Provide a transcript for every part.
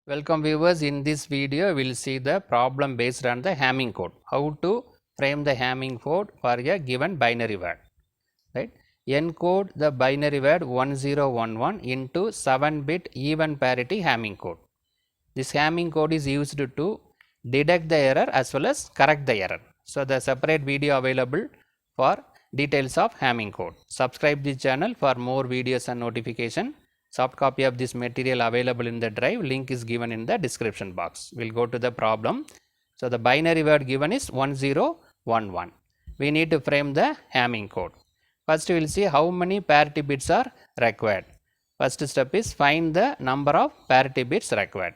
Welcome viewers, in this video we will see the problem based on the Hamming code. How to frame the Hamming code for a given binary word. Right? Encode the binary word 1011 into 7-bit even parity Hamming code. This Hamming code is used to detect the error as well as correct the error. So the separate video available for details of Hamming code. Subscribe this channel for more videos and notification. Soft copy of this material available in the drive. Link is given in the description box. We'll go to the problem. So the binary word given is 1011. We need to frame the Hamming code. First we will see how many parity bits are required. First step is find the number of parity bits required.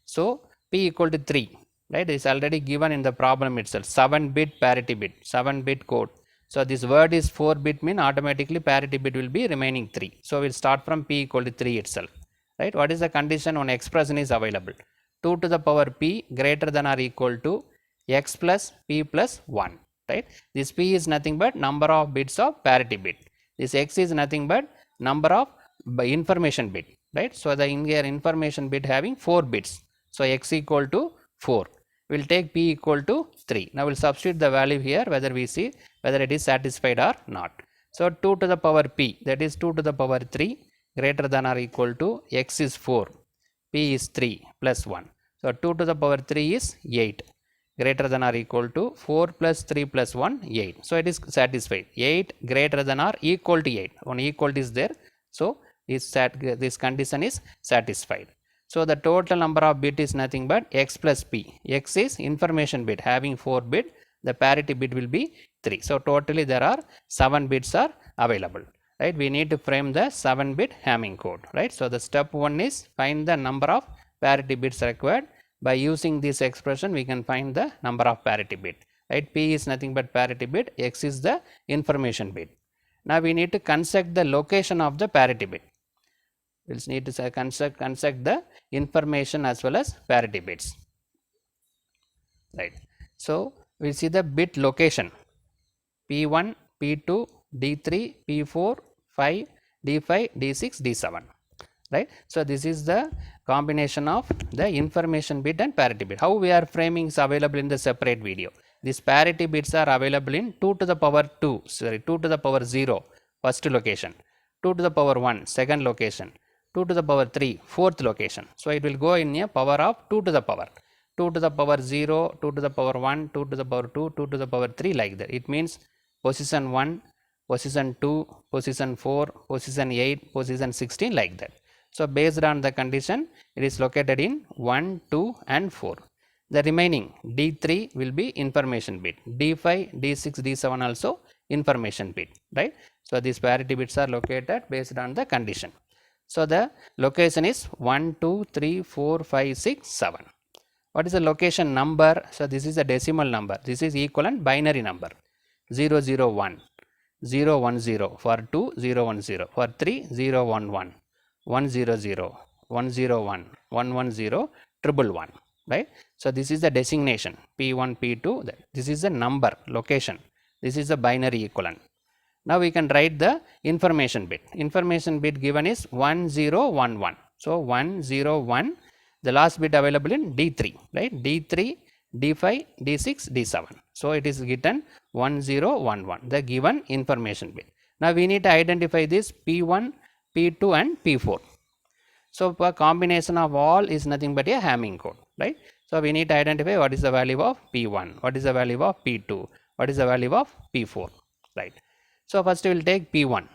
So P equal to 3, right, is already given in the problem itself. 7-bit parity bit, 7-bit code. So this word is 4-bit, mean automatically parity bit will be remaining 3. So we'll start from P equal to 3 itself. Right? What is the condition? One expression is available. 2 to the power P greater than or equal to x plus P plus 1. Right? This P is nothing but number of bits of parity bit. This x is nothing but number of information bit. Right? So the in here information bit having 4 bits. So x equal to 4. We will take P equal to 3. Now we will substitute the value here, whether we see whether it is satisfied or not. So 2 to the power P, that is 2 to the power 3 greater than or equal to x is 4, P is 3 plus 1. So 2 to the power 3 is 8 greater than or equal to 4 plus 3 plus 1 8. So it is satisfied. 8 greater than or equal to 8. One equal is there. So this condition is satisfied. So the total number of bit is nothing but x plus P. X is information bit having 4 bit. The parity bit will be 3. So totally there are 7 bits are available. Right? We need to frame the 7-bit Hamming code. Right? So the step 1 is find the number of parity bits required. By using this expression we can find the number of parity bit. Right? P is nothing but parity bit. X is the information bit. Now we need to construct the location of the parity bit. We will need to construct the information as well as parity bits. Right. So we will see the bit location P1, P2, D3, P4, 5, D5, D6, D7. Right. So this is the combination of the information bit and parity bit. How we are framing is available in the separate video. These parity bits are available in 2 to the power 2, 2 to the power 0, first location, 2 to the power 1, second location, 2 to the power 3, fourth location. So it will go in a power of 2 to the power. 2 to the power 0, 2 to the power 1, 2 to the power 2, 2 to the power 3, like that. It means position 1, position 2, position 4, position 8, position 16, like that. So based on the condition, it is located in 1, 2 and 4. The remaining D3 will be information bit. D5, D6, D7 also information bit. Right? So these parity bits are located based on the condition. So the location is 1, 2, 3, 4, 5, 6, 7. What is the location number? So this is a decimal number. This is equivalent binary number. 001, 010, for 2, 010, for 3, 011, 100, 101, 110, 111. Right? So this is the designation P1, P2. This is the number, location. This is the binary equivalent. Now we can write the information bit. Information bit given is 1011. So 101, the last bit available in D3, right? D3, D5, D6, D7. So it is given 1011, the given information bit. Now we need to identify this P1, P2 and P4. So a combination of all is nothing but a Hamming code, right? So we need to identify what is the value of P1, what is the value of P2, what is the value of P4, right? So first we will take P1.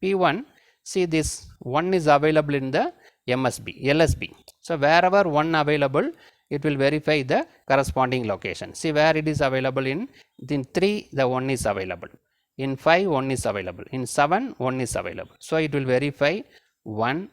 P1, see this 1 is available in the LSB. So wherever 1 available, it will verify the corresponding location. See where it is available in 3, the 1 is available. In 5, 1 is available. In 7, 1 is available. So it will verify 1,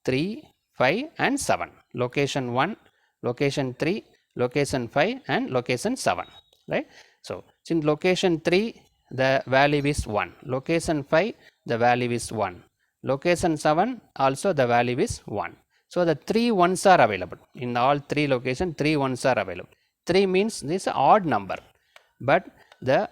3, 5 and 7. Location 1, location 3, location 5 and location 7. Right? So since location 3, the value is 1. Location 5, the value is 1. Location 7, also the value is 1. So the 3 ones are available. In all 3 locations, 3 ones are available. 3 means this is an odd number. But the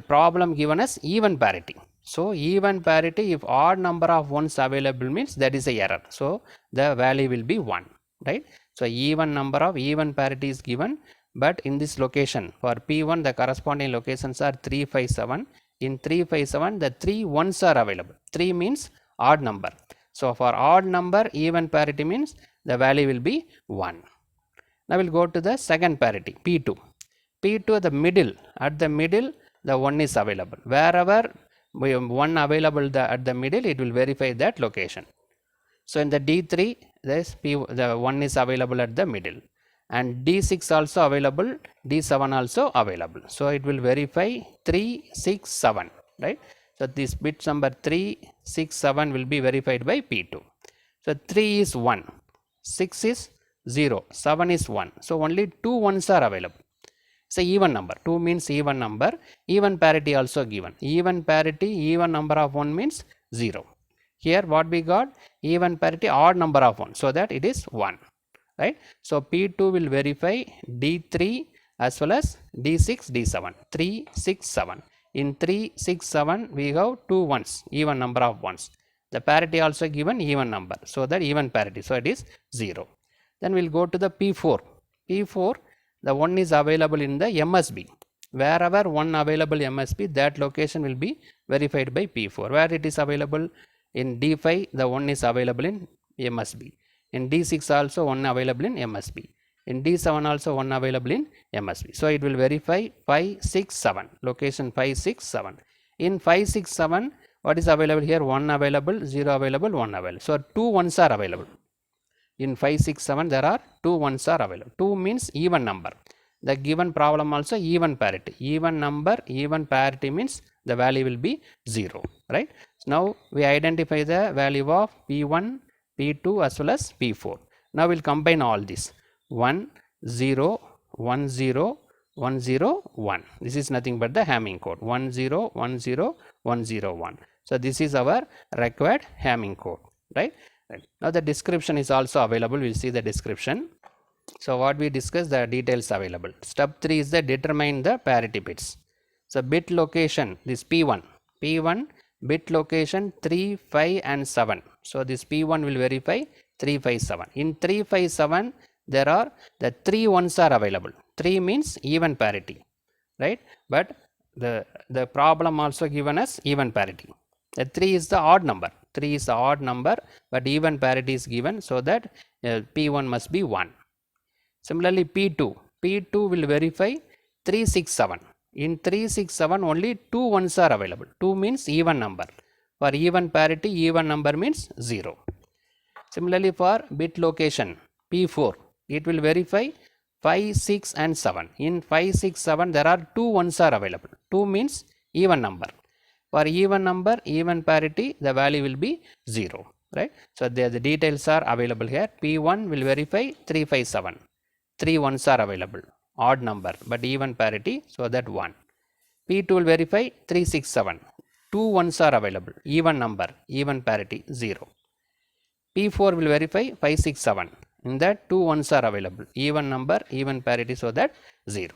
problem given as even parity. So even parity, if odd number of ones available means that is a error. So the value will be 1. Right? So even number of even parity is given, but in this location for P1 the corresponding locations are 3, 5, 7. In 3, 5, 7 the 3 ones are available. 3 means odd number. So for odd number even parity means the value will be 1. Now we'll go to the second parity P2. P2 at the middle the 1 is available. Wherever 1 available at the middle, it will verify that location. So in the D3 the 1 is available at the middle, and D6 also available, D7 also available. So it will verify 3, 6, 7, right. So this bit number 3, 6, 7 will be verified by P2. So 3 is 1, 6 is 0, 7 is 1. So only 2 ones are available. It's a even number. 2 means even number. Even parity also given. Even parity, even number of 1 means 0. Here what we got? Even parity, odd number of 1. So that it is 1. Right. So P2 will verify D3 as well as D6, D7. 3, 6, 7. In 3, 6, 7 we have 2 ones, even number of ones. The parity also given even number. So that even parity. So it is 0. Then we will go to the P4. P4, the 1 is available in the MSB. Wherever 1 available MSB, that location will be verified by P4. Where it is available? In D5, the 1 is available in MSB. In D6 also 1 available in MSB. In D7 also 1 available in MSB. So it will verify 5, 6, 7. Location 5, 6, 7. In 5, 6, 7, what is available here? 1 available, 0 available, 1 available. So 2 ones are available. In 5, 6, 7 there are 2 ones are available. 2 means even number. The given problem also even parity. Even number, even parity means the value will be 0. Right. So now we identify the value of P1, P2 as well as P4. Now we'll combine all this. 1, 0, 1, 0, 1, 0, 1. This is nothing but the Hamming code. 1, 0, 1, 0, 1, 0, 1. So this is our required Hamming code. Right. Now the description is also available. We'll see the description. So what we discussed, the details available. Step 3 is the determine the parity bits. So bit location, this P1 bit location 3, 5 and 7. So this P1 will verify 3, 5, 7. In 3, 5, 7 there are the 3 ones are available. 3 means even parity, right? But the problem also given us even parity. The 3 is the odd number. 3 is the odd number, but even parity is given, so that P1 must be 1. Similarly, P2 will verify 3, 6, 7. In 3, 6, 7 only 2 ones are available. 2 means even number. For even parity, even number means 0. Similarly, for bit location P4, it will verify 5, 6 and 7. In 5, 6, 7 there are 2 ones are available. 2 means even number. For even number, even parity, the value will be 0. Right. So the details are available here. P1 will verify 3, 5, 7. 3 ones are available. Odd number, but even parity, so that 1. P2 will verify 3, 6, 7. 2 ones are available. Even number, even parity, 0. P4 will verify 5, 6, 7. In that 2 ones are available. Even number, even parity, so that 0.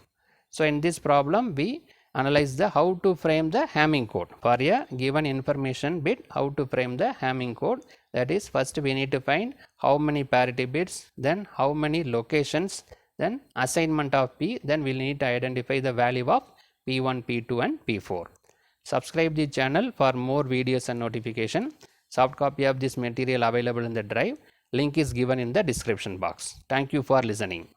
So in this problem, we analyze the how to frame the Hamming code. For a given information bit, how to frame the Hamming code. That is, first we need to find how many parity bits, then how many locations, then assignment of P, then we will need to identify the value of P1, P2 and P4. Subscribe the channel for more videos and notification. Soft copy of this material available in the drive. Link is given in the description box. Thank you for listening.